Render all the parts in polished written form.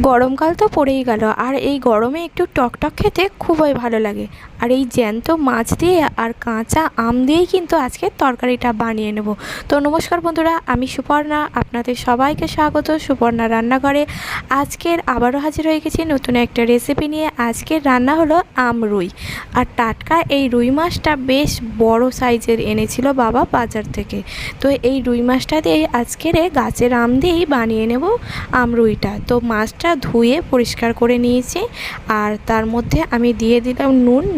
গরমকাল তো পড়েই গেল, আর এই গরমে একটু টকটক খেতে খুবই ভালো লাগে। আর এই জ্যান্ত মাছ দিয়ে আর কাঁচা আম দিয়েই কিন্তু আজকে তরকারিটা বানিয়ে নেব। তো নমস্কার বন্ধুরা, আমি সুপর্ণা, আপনাদের সবাইকে স্বাগত সুপর্ণা রান্নাঘরে। আজকের আবারও হাজির হয়ে গেছি নতুন একটা রেসিপি নিয়ে। আজকের রান্না হলো আম রুই। আর টাটকা এই রুই মাছটা বেশ বড় সাইজের এনেছিল বাবা বাজার থেকে। তো এই রুই মাছটা দিয়ে আজকের গাছের আম দিয়েই বানিয়ে নেব আম রুইটা। তো মাছটা ধুয়ে পরিষ্কার করে নিয়েছি, আর তার মধ্যে আমি দিয়ে দিলাম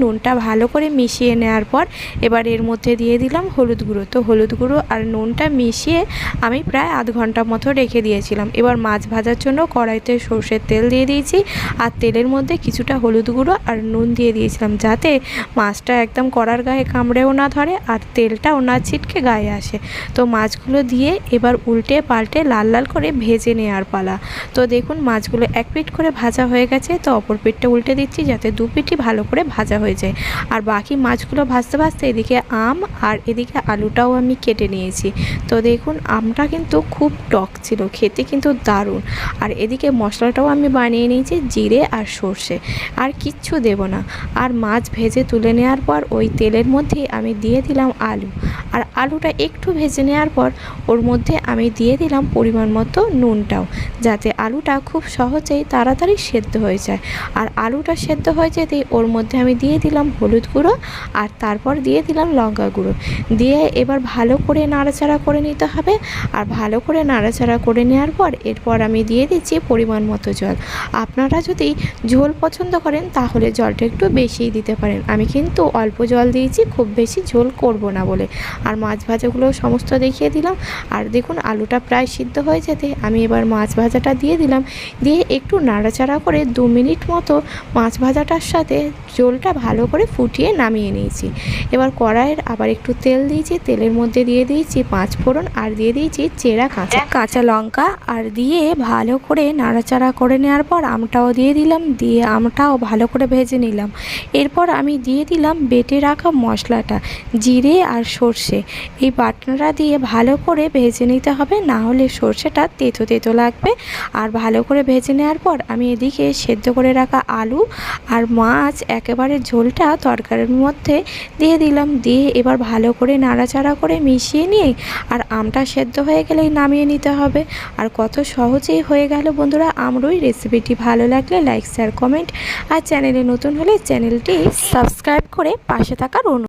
নুনটা ভালো করে মিশিয়ে নেওয়ার পর এবার এর মধ্যে দিয়ে দিলাম হলুদ গুঁড়ো। তো হলুদ গুঁড়ো আর নুনটা মিশিয়ে আমি প্রায় আধ ঘন্টা মতো রেখে দিয়েছিলাম। এবার মাছ ভাজার জন্য কড়াইতে সর্ষের তেল দিয়ে দিয়েছি, আর তেলের মধ্যে কিছুটা হলুদ গুঁড়ো আর নুন দিয়ে দিয়েছিলাম, যাতে মাছটা একদম কড়ার গায়ে কামড়েও না ধরে আর তেলটাও না ছিটকে গায়ে আসে। তো মাছগুলো দিয়ে এবার উল্টে পাল্টে লাল লাল করে ভেজে নেওয়ার পালা। তো দেখুন মাছগুলো এক পিঠ করে ভাজা হয়ে গেছে, তো অপর পিঠটা উল্টে দিচ্ছি যাতে দু পিঠই ভালো করে ভাজা হয়ে যায়। আর বাকি মাছগুলো ভাজতে ভাজতে এদিকে আম আর এদিকে আলুটাও আমি কেটে নিয়েছি। তো দেখুন আমটা কিন্তু খুব টক ছিল, খেতে কিন্তু দারুণ। আর এদিকে মশলাটাও আমি বানিয়ে নিয়েছি জিরে আর সর্ষে, আর কিচ্ছু দেব না। আর মাছ ভেজে তুলে নেওয়ার পর ওই তেলের মধ্যে আমি দিয়ে দিলাম আলু, আর আলুটা একটু ভেজে নেওয়ার পর ওর মধ্যে আমি দিয়ে দিলাম পরিমাণ মতো নুনটাও, যাতে আলুটা খুব সহজেই তাড়াতাড়ি সেদ্ধ হয়ে যায়। আর আলুটা সেদ্ধ হয়ে যেতেই ওর মধ্যে আমি দিয়ে দিলাম হলুদ গুঁড়ো, আর তারপর দিয়ে দিলাম লঙ্কা গুঁড়ো দিয়ে এবার ভালো করে নাড়াচাড়া করে নিতে হবে। আর ভালো করে নাড়াচাড়া করে নেওয়ার পর এরপর আমি দিয়ে দিচ্ছি পরিমাণ মতো জল। আপনারা যদি ঝোল পছন্দ করেন তাহলে জলটা একটু বেশিই দিতে পারেন, আমি কিন্তু অল্প জল দিয়েছি, খুব বেশি ঝোল করব না বলে। আর মাছ ভাজাগুলো সমস্ত দেখিয়ে দিলাম। আর দেখুন আলুটা প্রায় সিদ্ধ হয়ে যেতে আমি এবার মাছ ভাজাটা দিয়ে দিলাম, দিয়ে একটু নাড়াচাড়া করে 2 মিনিট মতো মাছ ভাজাটার সাথে ঝোলটা ভালো করে ফুটিয়ে নামিয়ে নিয়েছি। এবার কড়াইয়ের আবার একটু তেল দিয়েছি, তেলের মধ্যে দিয়ে দিয়েছি 5 ফোড়ন, আর দিয়ে দিয়েছি চেরা কাঁচা লঙ্কা, আর দিয়ে ভালো করে নাড়াচাড়া করে নেওয়ার পর আমটাও দিয়ে দিলাম, দিয়ে আমটাও ভালো করে ভেজে নিলাম। এরপর আমি দিয়ে দিলাম বেটে রাখা মশলাটা, জিরে আর সর্ষে, এই বাটনাটা দিয়ে ভালো করে ভেজে নিতে হবে, না হলে সর্ষেটা তেতো তেতো লাগবে। আর ভালো করে ভেজে নেওয়ার পর আমি এদিকে সেদ্ধ করে রাখা আলু আর মাছ একেবারে ঝোলটা তরকারির মধ্যে দিয়ে দিলাম, দিয়ে এবার ভালো করে নাড়াচাড়া করে মিশিয়ে নিয়ে আর আমটা সেদ্ধ হয়ে গেলেই নামিয়ে নিতে হবে। আর কত সহজেই হয়ে গেল বন্ধুরা আমরুই। রেসিপিটি ভালো লাগলে লাইক শেয়ার কমেন্ট, আর চ্যানেলে নতুন হলে চ্যানেলটি সাবস্ক্রাইব করে পাশে থাকার অনুরোধ।